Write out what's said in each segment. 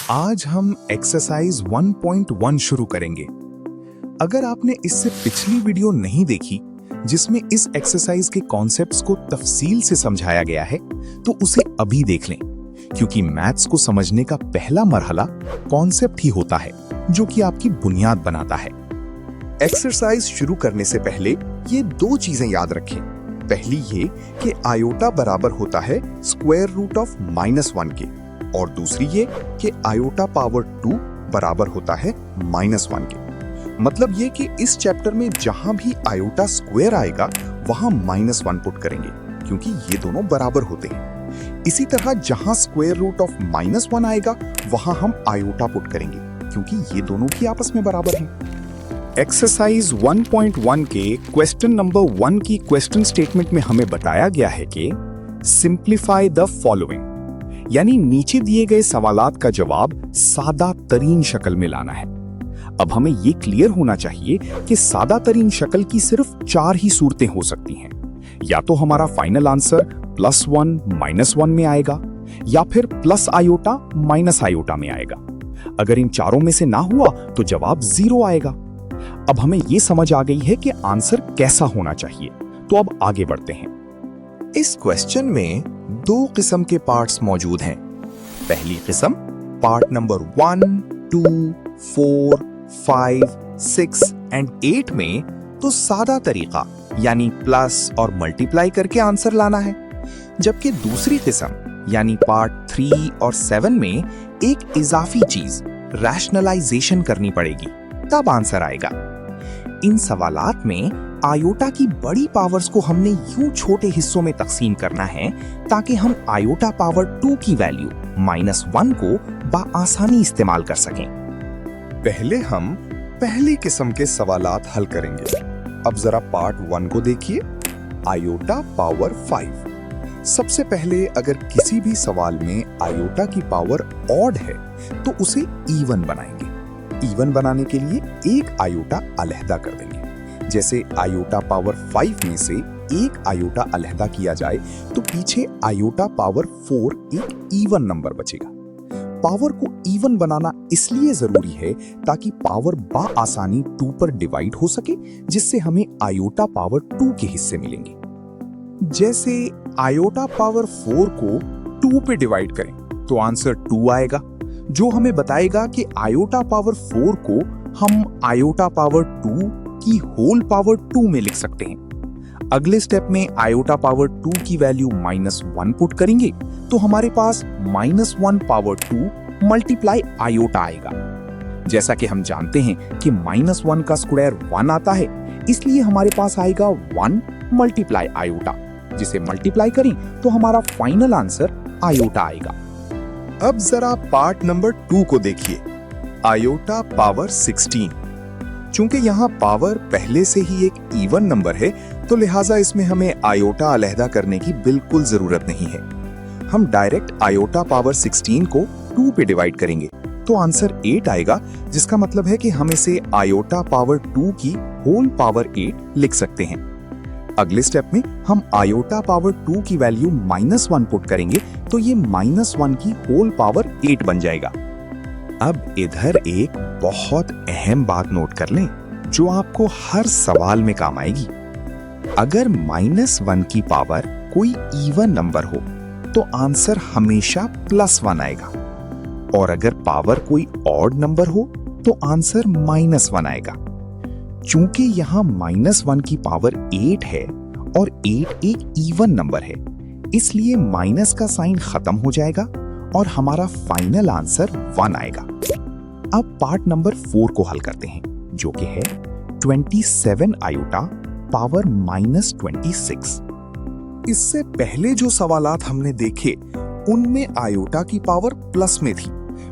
आज हम एक्सरसाइज 1.1 शुरू करेंगे। अगर आपने इससे पिछली वीडियो नहीं देखी जिसमें इस एक्सरसाइज के कॉन्सेप्ट्स को तफसील से समझाया गया है तो उसे अभी देख लें, क्योंकि मैथ्स को समझने का पहला मरहला कॉन्सेप्ट ही होता है जो कि आपकी बुनियाद बनाता है। एक्सरसाइज शुरू करने से पहले ये दो चीजें याद रखें। पहली ये कि आयोटा बराबर होता है स्क्वायर रूट ऑफ -1 के, और दूसरी ये कि आयोटा पावर 2 बराबर होता है -1 के। मतलब ये कि इस चैप्टर में जहां भी आयोटा स्क्वायर आएगा वहां -1 पुट करेंगे, क्योंकि ये दोनों बराबर होते हैं। इसी तरह जहां स्क्वायर रूट ऑफ -1 आएगा वहां हम आयोटा पुट करेंगे, क्योंकि ये दोनों की आपस में बराबर हैं। एक्सरसाइज 1.1 के क्वेश्चन नंबर 1 की क्वेश्चन स्टेटमेंट में हमें बताया गया है कि सिंप्लीफाई द फॉलोइंग, यानी नीचे दिए गए सवालात का जवाब सादा तरीन शक्ल में लाना है। अब हमें यह क्लियर होना चाहिए कि सादा तरीन शक्ल की सिर्फ 4 ही सूरतें हो सकती हैं। या तो हमारा फाइनल आंसर +1 -1 में आएगा, या फिर प्लस आयोटा माइनस आयोटा में आएगा। अगर इन चारों में से ना हुआ तो जवाब 0 आएगा। अब हमें यह समझ आ गई है कि आंसर कैसा होना चाहिए, तो अब आगे बढ़ते हैं। इस क्वेश्चन में 2 किस्म के पार्ट्स मौजूद हैं। पहली किस्म पार्ट नंबर 1, 2, 4, 5, 6 एंड 8 में तो सादा तरीका यानी प्लस और मल्टीप्लाई करके आंसर लाना है, जबकि दूसरी किस्म यानी पार्ट 3 और 7 में एक इजाफी चीज रैशनलाइजेशन करनी पड़ेगी, तब आंसर आएगा। इन सवालात में आयोटा की बड़ी पावर्स को हमने यूं छोटे हिस्सों में तकसीम करना है ताकि हम आयोटा पावर 2 की वैल्यू -1 को बआसानी इस्तेमाल कर सकें। पहले हम पहली किस्म के सवालात हल करेंगे। अब जरा पार्ट 1 को देखिए, आयोटा पावर 5। सबसे पहले अगर किसी भी सवाल में आयोटा की पावर ऑड है तो उसे इवन बनाएंगे। इवन बनाने के लिए एक आयोटा अलहदा कर देंगे। जैसे आयोटा पावर 5 में से एक आयोटा अलहदा किया जाए तो पीछे आयोटा पावर 4 एक इवन नंबर बचेगा। पावर को इवन बनाना इसलिए जरूरी है ताकि पावर बआसानी 2 पर डिवाइड हो सके, जिससे हमें आयोटा पावर 2 के हिस्से मिलेंगे। जैसे आयोटा पावर 4 को 2 पे डिवाइड करें तो आंसर 2 आएगा, जो हमें बताएगा कि आयोटा पावर 4 को हम आयोटा पावर 2 की होल पावर 2 में लिख सकते हैं। अगले स्टेप में आयोटा पावर 2 की वैल्यू -1 पुट करेंगे तो हमारे पास -1 पावर 2 मल्टीप्लाई आयोटा आएगा। जैसा कि हम जानते हैं कि -1 का स्क्वायर 1 आता है, इसलिए हमारे पास आएगा 1 मल्टीप्लाई आयोटा, जिसे मल्टीप्लाई करें तो हमारा फाइनल आंसर आयोटा आएगा। अब जरा पार्ट नंबर 2 को देखिए, आयोटा पावर 16। चूंकि यहाँ पावर पहले से ही एक इवन नंबर है तो लिहाजा इसमें हमें आयोटा अलहदा करने की बिल्कुल जरूरत नहीं है। हम डायरेक्ट आयोटा पावर 16 को 2 पे डिवाइड करेंगे तो आंसर 8 आएगा, जिसका मतलब है कि हम इसे आयोटा पावर 2 की होल पावर 8 लिख सकते हैं। अगले स्टेप में हम आयोटा पावर 2 की वैल्यू -1 पुट करेंगे तो ये -1 की होल पावर 8 बन जाएगा। अब इधर एक बहुत अहम बात नोट कर लें जो आपको हर सवाल में काम आएगी। अगर -1 की पावर कोई इवन नंबर हो तो आंसर हमेशा +1 आएगा, और अगर पावर कोई ऑड नंबर हो तो आंसर -1 आएगा। चूंकि यहाँ -1 की पावर 8 है और 8 एक इवन नंबर है, इसलिए माइनस का साइन खत्म हो जाएगा और हमारा फाइनल आंसर 1 आएगा। अब पार्ट नंबर 4 को हल करते हैं, जो कि है 27 आयोटा पावर -26। इससे पहले जो सवालात हमने देखे उनमें आयोटा की पावर प्लस में थी,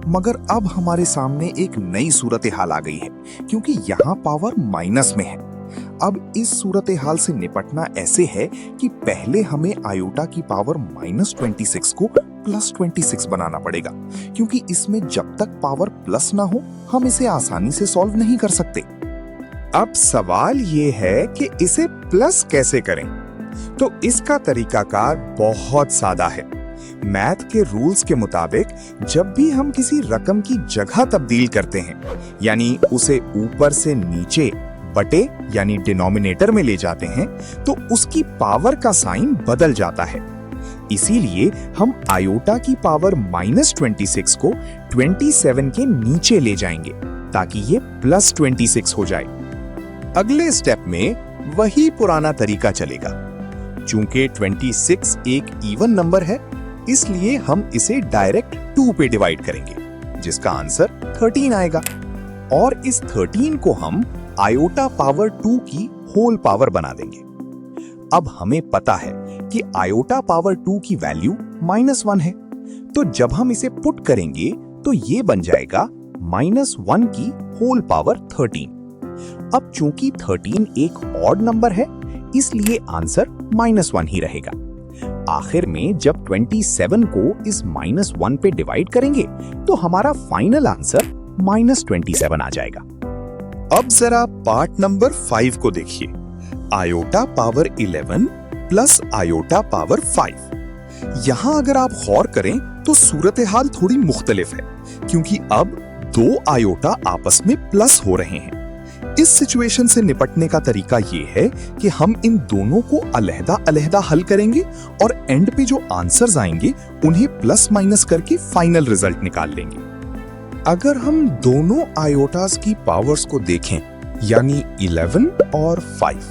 मगर अब हमारे सामने एक नई सूरत हाल आ गई है, क्योंकि यहाँ पावर माइनस में है। अब इस सूरत हाल से निपटना ऐसे है कि पहले हमें आयोटा की पावर -26 को +26 बनाना पड़ेगा, क्योंकि इसमें जब तक पावर प्लस ना हो हम इसे आसानी से सॉल्व नहीं कर सकते। अब सवाल ये है कि इसे प्लस कैसे करें, तो इसका तरीकाकार बहुत सादा है। मैथ के रूल्स के मुताबिक जब भी हम किसी रकम की जगह तब्दील करते हैं, यानी उसे ऊपर से नीचे बटे यानी डिनोमिनेटर में ले जाते हैं, तो उसकी पावर का साइन बदल जाता है। इसीलिए हम आयोटा की पावर -26 को 27 के नीचे ले जाएंगे ताकि ये +26 हो जाए। अगले स्टेप में वही पुराना तरीका चलेगा। चूंकि 26 एक इवन नंबर है, इसलिए हम इसे डायरेक्ट 2 पे डिवाइड करेंगे, जिसका आंसर 13 आएगा। और इस 13 को हम आयोटा पावर 2 की होल पावर बना देंगे। अब हमें पता है कि आयोटा पावर 2 की वैल्यू -1 है, तो जब हम इसे पुट करेंगे तो ये बन जाएगा -1 की होल पावर 13। अब चूंकि 13 एक ऑड नंबर है, इसलिए आंसर -1 ही रहेगा। आखिर में जब 27 को इस -1 पे डिवाइड करेंगे तो हमारा फाइनल आंसर -27 आ जाएगा। अब जरा पार्ट नंबर 5 को देखिए। Iota power 11 plus iota power 5। यहां अगर आप गौर करें तो सूरत हाल थोड़ी मुख्तलिफ है, क्योंकि अब 2 आयोटा आपस में प्लस हो रहे हैं। इस सिचुएशन से निपटने का तरीका ये है कि हम इन दोनों को अलग-अलग हल करेंगे और एंड पे जो आंसर्स आएंगे उन्हें प्लस माइनस करके फाइनल रिजल्ट निकाल लेंगे। अगर हम दोनों आयोटास की पावर्स को देखें, यानी 11 और 5,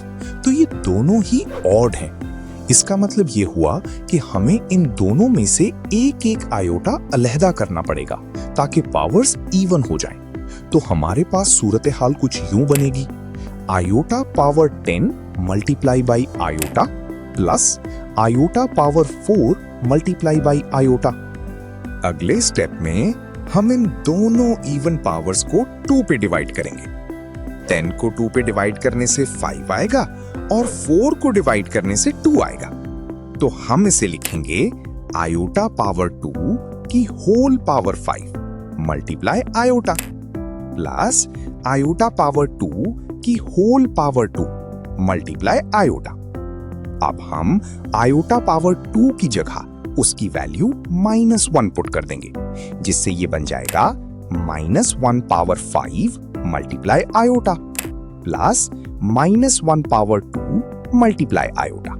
तो ये दोनों ही ऑड हैं। इसका मतलब ये हुआ कि हमें इन दोनों में से एक एक आयोटा अलहदा करना पड़ेगा ताकि पावर्स इवन हो जाएं। तो हमारे पास सूरत हाल कुछ यूं बनेगी: iota power 10 multiply by iota plus iota power 4 multiply by iota. अगले स्टेप में हम इन दोनों इवन पावर्स को 2 पे डिवाइड करेंगे। 10 को 2 पे डिवाइड करने से 5 आएगा और 4 को डिवाइड करने से 2 आएगा। तो हम इसे लिखेंगे आयोटा पावर 2 की whole power 5 multiply iota plus iota power 2 की होल पावर 2 मल्टीप्लाई आयोटा। अब हम आयोटा पावर 2 की जगह उसकी वैल्यू -1 पुट कर देंगे, जिससे ये बन जाएगा -1 power 5 multiply iota plus -1 power 2 multiply iota.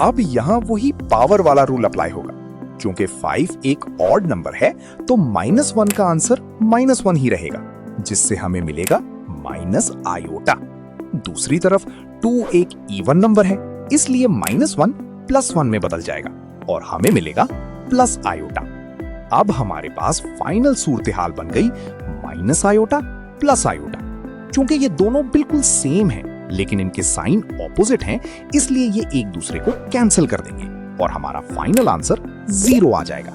अब यहां वही पावर वाला रूल अप्लाई होगा। चूंकि 5 एक ऑड नंबर है, तो -1 का आंसर -1 ही रहेगा, जिससे हमें मिलेगा माइनस आयोटा। दूसरी तरफ 2 एक इवन नंबर है, इसलिए -1 +1 में बदल जाएगा और हमें मिलेगा प्लस आयोटा। अब हमारे पास फाइनल सूरत हाल बन गई माइनस आयोटा प्लस आयोटा। चूंकि ये दोनों बिल्कुल सेम हैं, लेकिन इनके साइन ऑपोजिट हैं, इसलिए ये एक दूसरे को कैंसिल कर देंगे और हमारा फाइनल आंसर 0 आ जाएगा।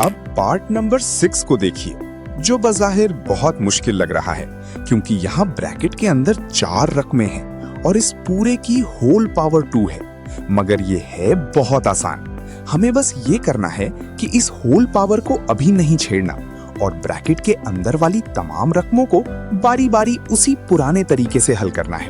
अब पार्ट नंबर 6 को देखिए, जो बज़ाहिर बहुत मुश्किल लग रहा है, क्योंकि यहाँ ब्रैकेट के अंदर 4 रकमें हैं और इस पूरे की होल पावर 2 है। मगर ये है बहुत आसान। हमें बस ये करना है कि इस होल पावर को अभी नहीं छेड़ना और ब्रैकेट के अंदर वाली तमाम रकमों को बारी बारी उसी पुराने तरीके से हल करना है।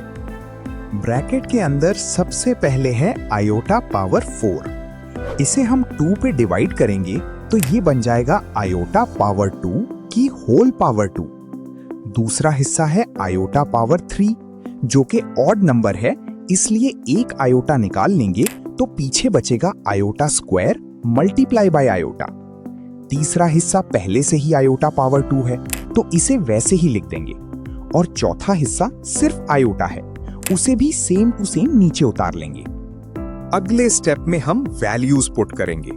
ब्रैकेट के अंदर सबसे पहले है आयोटा पावर 4। इसे हम 2 पे डिवाइड करेंगे तो ये बन जाएगा आयोटा पावर 2 की होल पावर 2। दूसरा हिस्सा है आयोटा पावर 3, जो कि ऑड नंबर है, इसलिए एक आयोटा निकाल लेंगे तो पीछे बचेगा iota square multiply by iota. तीसरा हिस्सा पहले से ही आयोटा पावर 2 है, तो इसे वैसे ही लिख देंगे। और चौथा हिस्सा सिर्फ आयोटा है, उसे भी सेम टू सेम नीचे उतार लेंगे। अगले स्टेप में हम वैल्यूज पुट करेंगे।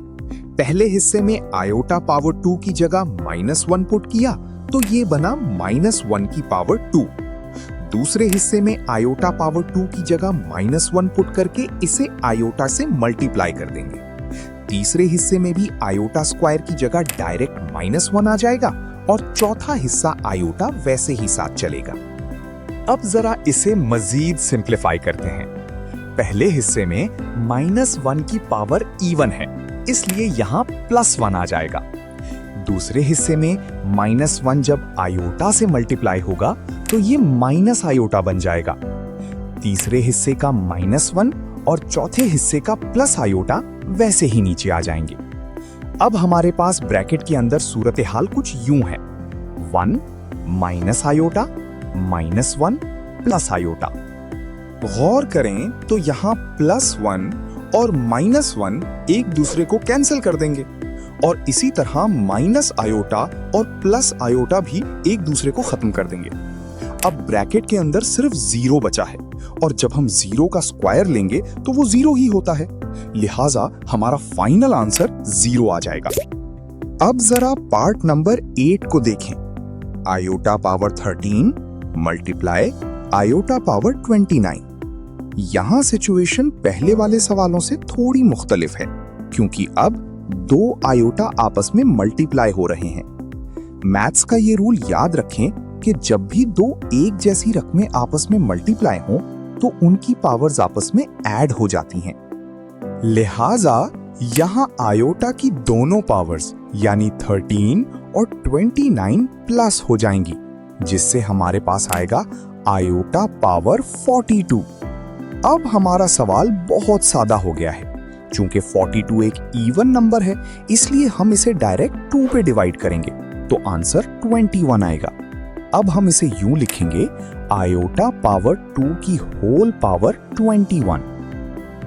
पहले हिस्से में आयोटा पावर 2 की जगह -1 पुट किया तो ये बना -1 की पावर 2। दूसरे हिस्से में आयोटा पावर 2 की जगह -1 पुट करके इसे आयोटा से मल्टीप्लाई कर देंगे। तीसरे हिस्से में भी आयोटा स्क्वायर की जगह डायरेक्ट -1 आ जाएगा और चौथा हिस्सा आयोटा वैसे ही साथ चलेगा। अब जरा इसे मजीद सिंप्लीफाई करते हैं। पहले हिस्से में -1 की पावर इवन है, इसलिए यहां +1 आ जाएगा। दूसरे हिस्से में -1 जब आयोटा से मल्टीप्लाई होगा तो ये माइनस आयोटा बन जाएगा। तीसरे हिस्से का -1 और चौथे हिस्से का प्लस आयोटा वैसे ही नीचे आ जाएंगे। अब हमारे पास ब्रैकेट के अंदर सूरत हाल कुछ यूं है, 1 minus iota minus 1 plus iota. गौर करें तो यहाँ +1 और -1 एक दूसरे को कैंसिल कर देंगे और इसी तरह माइनस आयोटा और प्लस आयोटा भी एक दूसरे को खत्म कर देंगे। अब ब्रैकेट के अंदर सिर्फ 0 बचा है और जब हम 0 का स्क्वायर लेंगे तो वो 0 ही होता है, लिहाजा हमारा फाइनल आंसर 0 आ जाएगा। अब जरा पार्ट नंबर 8 को देखें। Iota power 13 multiply iota power 29। यहां सिचुएशन पहले वाले सवालों से थोड़ी मुख्तलिफ है, क्योंकि अब 2 आयोटा आपस में मल्टीप्लाई हो रहे हैं। मैथ्स का ये रूल याद रखें कि जब भी 2 एक जैसी रकमें आपस में मल्टीप्लाई हों तो उनकी पावर्स आपस में ऐड हो जाती हैं। लिहाजा यहां आयोटा की दोनों पावर्स यानी 13 और 29 प्लस हो जाएंगी, जिससे हमारे पास आएगा आयोटा पावर 42। अब हमारा सवाल बहुत सादा हो गया है। चूंकि 42 एक इवन नंबर है, इसलिए हम इसे डायरेक्ट 2 पे डिवाइड करेंगे तो आंसर 21 आएगा। अब हम इसे यूं लिखेंगे, आयोटा पावर 2 की होल पावर 21।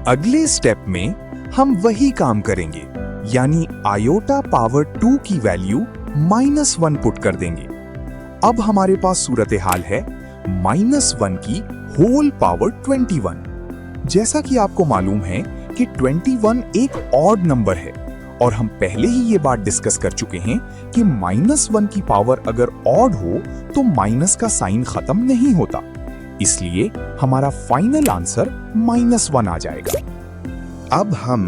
अगले स्टेप में हम वही काम करेंगे, यानी आयोटा पावर 2 की वैल्यू -1 पुट कर देंगे। अब हमारे पास सूरत हाल है -1 की होल पावर 21। जैसा कि आपको मालूम है कि 21 एक ऑड नंबर है और हम पहले ही ये बात डिस्कस कर चुके हैं कि -1 की पावर अगर ऑड हो तो माइनस का साइन खत्म नहीं होता, इसलिए हमारा फाइनल आंसर -1 आ जाएगा। अब हम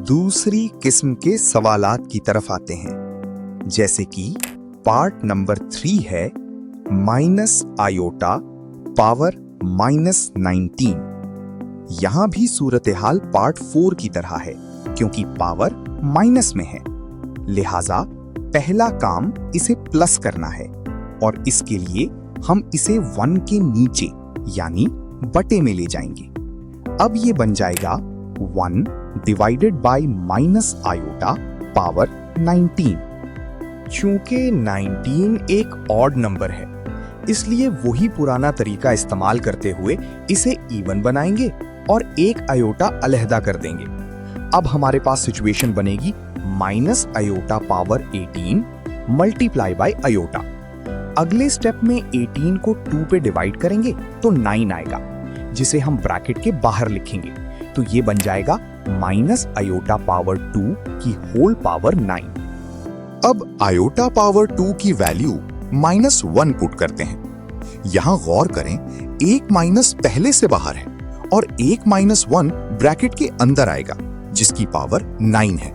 दूसरी किस्म के सवालात की तरफ आते हैं, जैसे कि पार्ट नंबर 3 है माइनस आयोटा पावर -19। यहां भी सूरत हाल पार्ट 4 की तरह है, क्योंकि पावर माइनस में है, लिहाजा पहला काम इसे प्लस करना है और इसके लिए हम इसे 1 के नीचे यानी बटे में ले जाएंगे। अब ये बन जाएगा 1 divided by minus iota power 19। चूंकि 19 एक ऑड नंबर है, इसलिए वही पुराना तरीका इस्तेमाल करते हुए इसे इवन बनाएंगे और एक आयोटा अलहदा कर देंगे। अब हमारे पास सिचुएशन बनेगी minus iota power 18 multiply by iota. अगले स्टेप में 18 को 2 पे डिवाइड करेंगे तो 9 आएगा, जिसे हम ब्रैकेट के बाहर लिखेंगे तो ये बन जाएगा माइनस आयोटा पावर 2 की होल पावर 9। अब आयोटा पावर 2 की वैल्यू -1 पुट करते हैं। यहां गौर करें, एक माइनस पहले से बाहर है और एक -1 ब्रैकेट के अंदर आएगा, जिसकी पावर 9 है।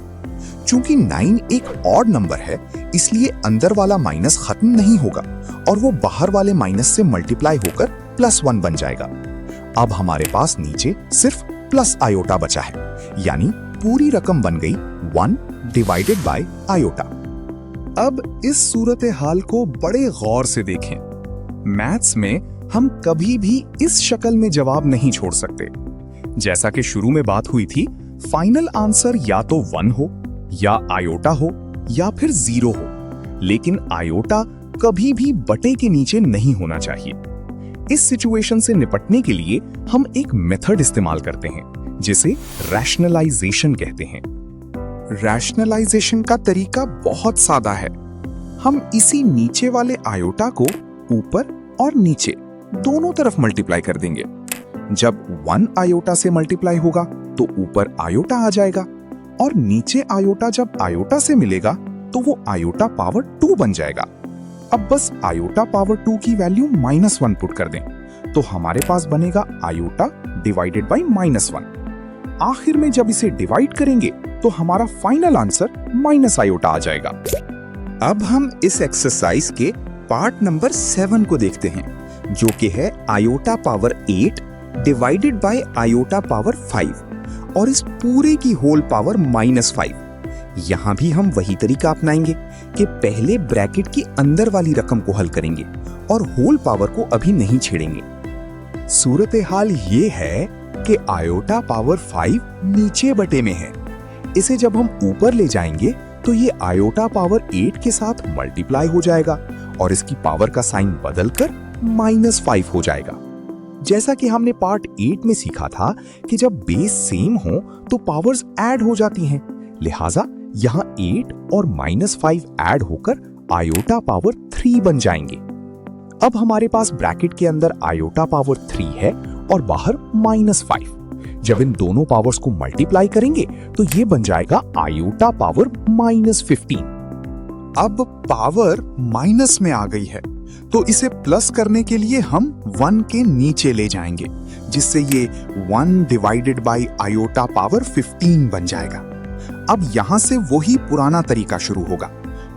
चूंकि 9 एक ऑड नंबर है, इसलिए अंदर वाला माइनस खत्म नहीं होगा और वो बाहर वाले माइनस से मल्टीप्लाई होकर +1 बन जाएगा। अब हमारे पास नीचे सिर्फ प्लस आयोटा बचा है, यानी पूरी रकम बन गई 1 डिवाइडेड बाय आयोटा। अब इस सूरत हाल को बड़े गौर से देखें। मैथ्स में हम कभी भी इस शक्ल में जवाब नहीं छोड़ सकते। जैसा कि शुरू में बात हुई थी, फाइनल आंसर या तो 1 हो या आयोटा हो या फिर 0 हो, लेकिन आयोटा कभी भी बटे के नीचे नहीं होना चाहिए। इस सिचुएशन से निपटने के लिए हम एक मेथड इस्तेमाल करते हैं, जिसे रैशनलाइजेशन कहते हैं। रैशनलाइजेशन का तरीका बहुत सादा है। हम इसी नीचे वाले आयोटा को ऊपर और नीचे दोनों तरफ मल्टीप्लाई कर देंगे। जब 1 आयोटा से मल्टीप्लाई होगा तो ऊपर आयोटा आ जाएगा और नीचे आयोटा जब आयोटा से मिलेगा तो वो आयोटा पावर 2 बन जाएगा। अब बस आयोटा पावर 2 की वैल्यू -1 पुट कर दें तो हमारे पास बनेगा आयोटा डिवाइडेड बाय -1। आखिर में जब इसे डिवाइड करेंगे तो हमारा फाइनल आंसर माइनस आयोटा आ जाएगा। अब हम इस एक्सरसाइज के पार्ट नंबर 7 को देखते हैं, जो कि है iota power 8 divided by iota power 5 और इस पूरे की होल पावर -5। यहां भी हम वही तरीका अपनाएंगे कि पहले ब्रैकेट की अंदर वाली रकम को हल करेंगे और होल पावर को अभी नहीं छेड़ेंगे। सूरत हाल ये है कि आयोटा पावर 5 नीचे बटे में है। इसे जब हम ऊपर ले जाएंगे तो ये आयोटा पावर 8 के साथ मल्टीप्लाई हो जाएगा और इसकी पावर का साइन बदलकर -5 हो जाएगा। जैसा कि हमने पार्ट 8 में सीखा था कि जब बेस सेम हो तो पावर्स ऐड हो जाती हैं, लिहाजा यहाँ 8 और -5 ऐड होकर आयोटा पावर 3 बन जाएंगे। अब हमारे पास ब्रैकेट के अंदर आयोटा पावर 3 है और बाहर -5। जब इन दोनों पावर्स को मल्टीप्लाई करेंगे तो ये बन जाएगा आयोटा पावर -15। अब पावर माइनस में आ गई है तो इसे प्लस करने के लिए हम 1 के नीचे ले जाएंगे, जिससे ये 1 डिवाइडेड बाय आयोटा पावर 15 बन जाएगा। अब यहां से वही पुराना तरीका शुरू होगा।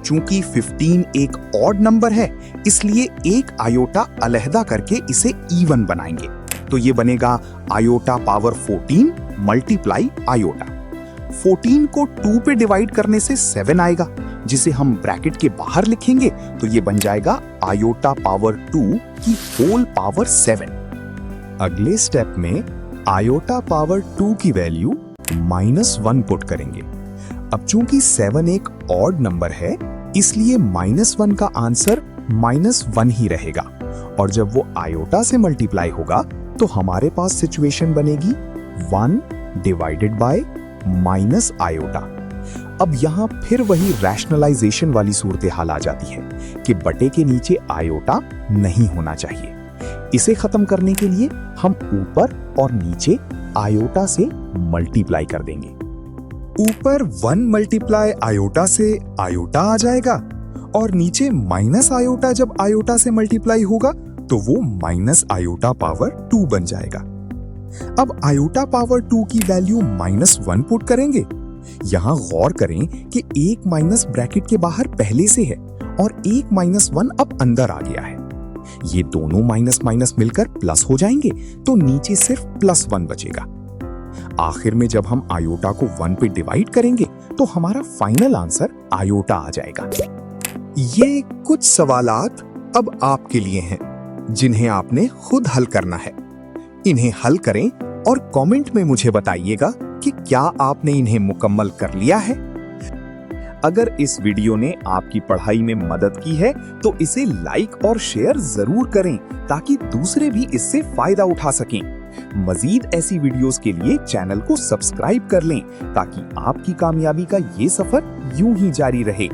चूंकि 15 एक ऑड नंबर है, इसलिए एक आयोटा अलहदा करके इसे इवन बनाएंगे। तो ये बनेगा आयोटा पावर 14 मल्टीप्लाई आयोटा। 14 को 2 पे डिवाइड करने से 7 आएगा, जिसे हम ब्रैकेट के बाहर लिखेंगे तो ये बन जाएगा आयोटा पावर 2 की होल पावर 7। अगले स्टेप में आयोटा पावर 2 की वैल्यू -1 पुट करेंगे। अब चूंकि 7 एक ऑड नंबर है, इसलिए -1 का आंसर -1 ही रहेगा और जब वो आयोटा से मल्टीप्लाई होगा तो हमारे पास सिचुएशन बनेगी 1 डिवाइडेड बाय माइनस आयोटा। अब यहां फिर वही रैशनलाइजेशन वाली सूरत हाल आ जाती है कि बटे के नीचे आयोटा नहीं होना चाहिए। इसे खत्म करने के लिए हम ऊपर और नीचे आयोटा से मल्टीप्लाई कर देंगे। ऊपर 1 मल्टीप्लाई आयोटा से आयोटा आ जाएगा और नीचे माइनस आयोटा जब आयोटा से मल्टीप्लाई होगा तो वो माइनस आयोटा पावर 2 बन जाएगा। अब आयोटा पावर 2 की वैल्यू -1 पुट करेंगे। यहां गौर करें कि एक माइनस ब्रैकेट के बाहर पहले से है और एक -1 अब अंदर आ गया है। ये दोनों माइनस माइनस मिलकर प्लस हो जाएंगे तो नीचे सिर्फ +1 बचेगा। आखिर में जब हम आयोटा को 1 पे डिवाइड करेंगे तो हमारा फाइनल आंसर आयोटा आ जाएगा। ये कुछ सवालात अब आपके लिए हैं जिन्हें आपने खुद हल करना है। इन्हें हल करें और कमेंट में मुझे बताइएगा कि क्या आपने इन्हें मुकम्मल कर लिया है। अगर इस वीडियो ने आपकी पढ़ाई में मदद की है तो इसे लाइक और शेयर जरूर करें ताकि दूसरे भी इससे फायदा उठा सकें। मजीद ऐसी वीडियोस के लिए चैनल को सब्सक्राइब कर लें ताकि आपकी कामयाबी का ये सफर यूं ही जारी रहे।